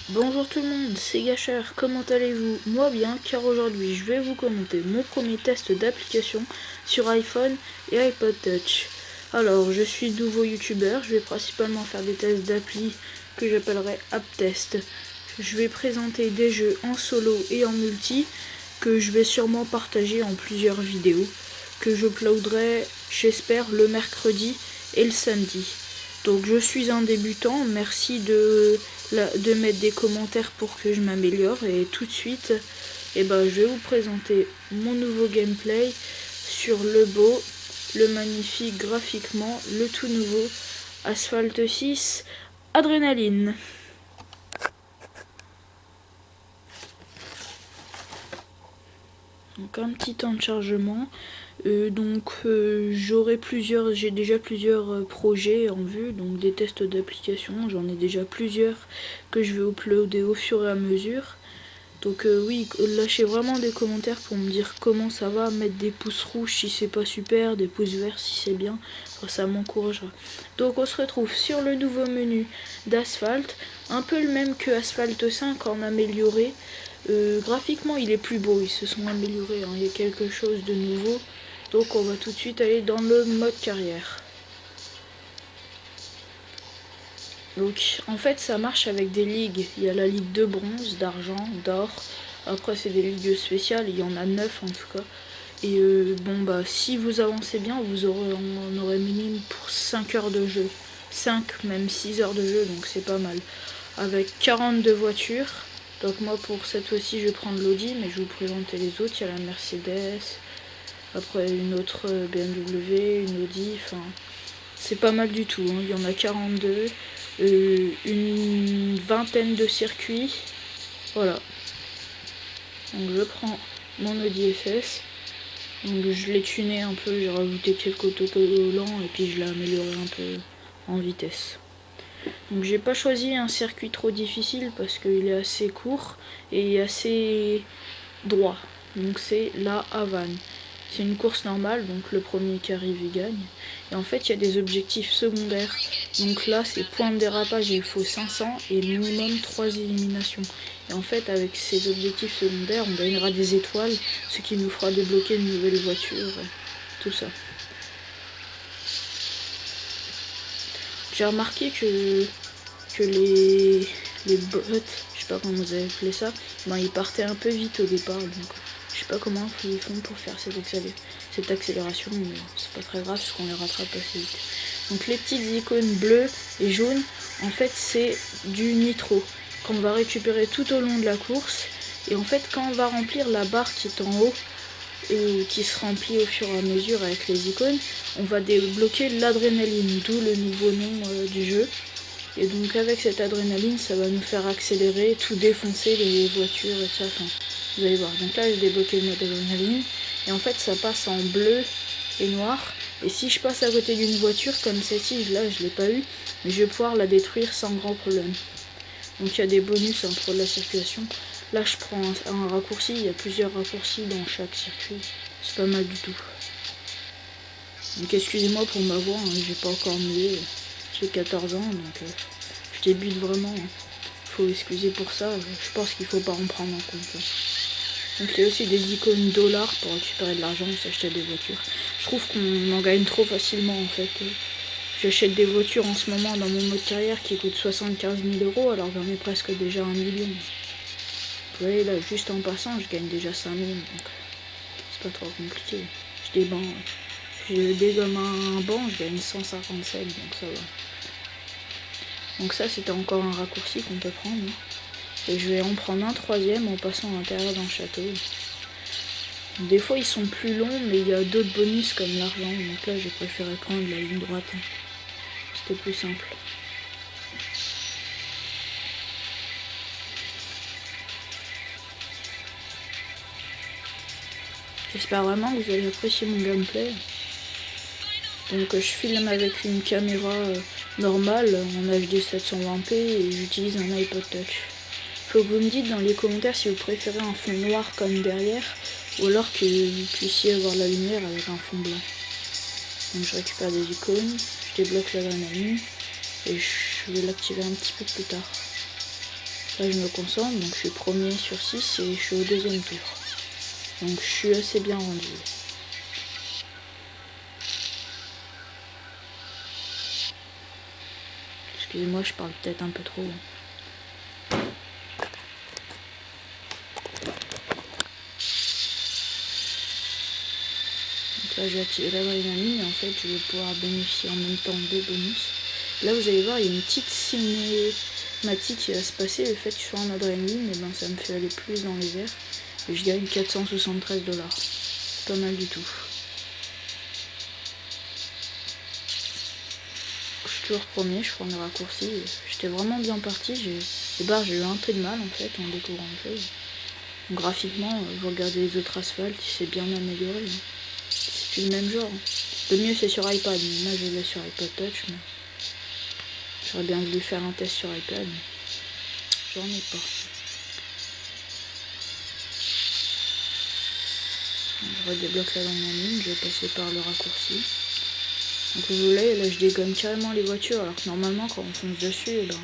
Bonjour tout le monde, c'est Gacher, comment allez-vous? Moi bien, car aujourd'hui je vais vous commenter mon premier test d'application sur iPhone et iPod Touch. Alors, je suis nouveau youtubeur, je vais principalement faire des tests d'appli que j'appellerai AppTest. Je vais présenter des jeux en solo et en multi que je vais sûrement partager en plusieurs vidéos que j'uploaderai, j'espère, le mercredi et le samedi. Donc je suis un débutant, merci de mettre des commentaires pour que je m'améliore, et tout de suite je vais vous présenter mon nouveau gameplay sur le beau, le magnifique graphiquement, le tout nouveau Asphalt 6 Adrénaline. Donc un petit temps de chargement. J'ai déjà plusieurs projets en vue, donc des tests d'application, j'en ai déjà plusieurs que je vais uploader au fur et à mesure. Donc oui, lâchez vraiment des commentaires pour me dire comment ça va, mettre des pouces rouges si c'est pas super, des pouces verts si c'est bien, ça m'encouragera. Donc on se retrouve sur le nouveau menu d'Asphalt, un peu le même que Asphalt 5 en amélioré. Graphiquement il est plus beau, ils se sont améliorés, il y a quelque chose de nouveau. Donc on va tout de suite aller dans le mode carrière. Donc en fait ça marche avec des ligues. Il y a la ligue de bronze, d'argent, d'or. Après c'est des ligues spéciales, il y en a 9 en tout cas. Et si vous avancez bien, on aurait minimum pour 5 heures de jeu. 5, même 6 heures de jeu, donc c'est pas mal. Avec 42 voitures. Donc moi pour cette fois-ci je vais prendre l'Audi, mais je vais vous présenter les autres. Il y a la Mercedes, après une autre BMW, une Audi, enfin c'est pas mal du tout, il y en a 42, une vingtaine de circuits, voilà. Donc je prends mon Audi FS, donc je l'ai tuné un peu, j'ai rajouté quelques autocollants et puis je l'ai amélioré un peu en vitesse. Donc j'ai pas choisi un circuit trop difficile parce qu'il est assez court et assez droit, donc c'est la Havane. C'est une course normale, donc le premier qui arrive il gagne. Et en fait il y a des objectifs secondaires. Donc là c'est point de dérapage, il faut 500 et minimum 3 éliminations. Et en fait avec ces objectifs secondaires on gagnera des étoiles, ce qui nous fera débloquer une nouvelle voiture, tout ça. J'ai remarqué que les bots, je sais pas comment vous avez appelé ça, ils partaient un peu vite au départ, donc je sais pas comment ils font pour faire cette accélération, mais c'est pas très grave parce qu'on les rattrape assez vite. Donc les petites icônes bleues et jaunes, en fait c'est du nitro qu'on va récupérer tout au long de la course, et en fait quand on va remplir la barre qui est en haut, qui se remplit au fur et à mesure avec les icônes, on va débloquer l'adrénaline, d'où le nouveau nom du jeu. Et donc avec cette adrénaline, ça va nous faire accélérer, tout défoncer les voitures et ça. Enfin, vous allez voir. Donc là, j'ai débloqué le mode adrénaline. Et en fait, ça passe en bleu et noir. Et si je passe à côté d'une voiture comme celle-ci, là, je l'ai pas eu, mais je vais pouvoir la détruire sans grand problème. Donc il y a des bonus pour la circulation. Là, je prends un raccourci. Il y a plusieurs raccourcis dans chaque circuit. C'est pas mal du tout. Donc excusez-moi pour ma voix, j'ai pas encore mué. J'ai 14 ans, donc je débute vraiment. Faut excuser pour ça, je pense qu'il faut pas en prendre en compte. Donc il y a aussi des icônes dollars pour récupérer de l'argent et s'acheter des voitures. Je trouve qu'on en gagne trop facilement en fait. J'achète des voitures en ce moment dans mon mode carrière qui coûtent 75 000 € alors j'en ai presque déjà 1 million. Vous voyez là, juste en passant, je gagne déjà 5 000, donc c'est pas trop compliqué. Je dégomme un banc, je gagne 157, donc ça va. Donc ça c'était encore un raccourci qu'on peut prendre. Et je vais en prendre un troisième en passant à l'intérieur d'un château. Des fois ils sont plus longs, mais il y a d'autres bonus comme l'argent. Donc là j'ai préféré prendre la ligne droite. C'était plus simple. J'espère vraiment que vous allez apprécier mon gameplay. Donc je filme avec une caméra normale en HD 720p et j'utilise un iPod Touch. Faut que vous me dites dans les commentaires si vous préférez un fond noir comme derrière ou alors que vous puissiez avoir la lumière avec un fond blanc. Donc je récupère des icônes, je débloque l'adrénaline et je vais l'activer un petit peu plus tard. Là je me concentre, donc je suis premier sur 6 et je suis au deuxième tour. Donc je suis assez bien rendu. Excusez-moi, je parle peut-être un peu trop. Donc là j'ai activé l'adrénaline et en fait je vais pouvoir bénéficier en même temps des bonus. Là vous allez voir, il y a une petite cinématique qui va se passer. Le fait que je sois en adrénaline, et ben, ça me fait aller plus dans les airs. Et je gagne 473 $. Pas mal du tout. Je suis toujours premier, je prends le raccourci. J'étais vraiment bien parti. J'ai eu un peu de mal en fait en découvrant le jeu. Donc, graphiquement, je regarde les autres asphaltes, il s'est bien amélioré. Hein. C'est plus le même genre. Le mieux c'est sur iPad. Moi je l'ai sur iPod Touch. Mais j'aurais bien voulu faire un test sur iPad. Mais j'en ai pas. Je redébloque l'adrénaline, je vais passer par le raccourci. Donc vous voyez, là je dégomme carrément les voitures, alors que normalement quand on fonce dessus, ben,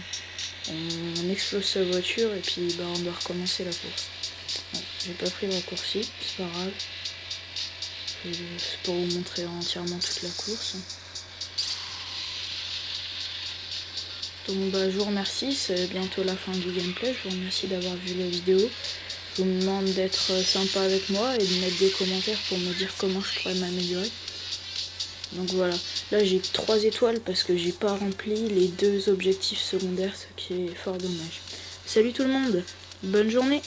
on explose sa voiture et puis ben, on doit recommencer la course. Bon, j'ai pas pris le raccourci, c'est pas grave. C'est pour vous montrer entièrement toute la course. Donc bah, je vous remercie, c'est bientôt la fin du gameplay, je vous remercie d'avoir vu la vidéo. Je vous demande d'être sympa avec moi et de mettre des commentaires pour me dire comment je pourrais m'améliorer. Donc voilà, là j'ai 3 étoiles parce que j'ai pas rempli les 2 objectifs secondaires, ce qui est fort dommage. Salut tout le monde, bonne journée!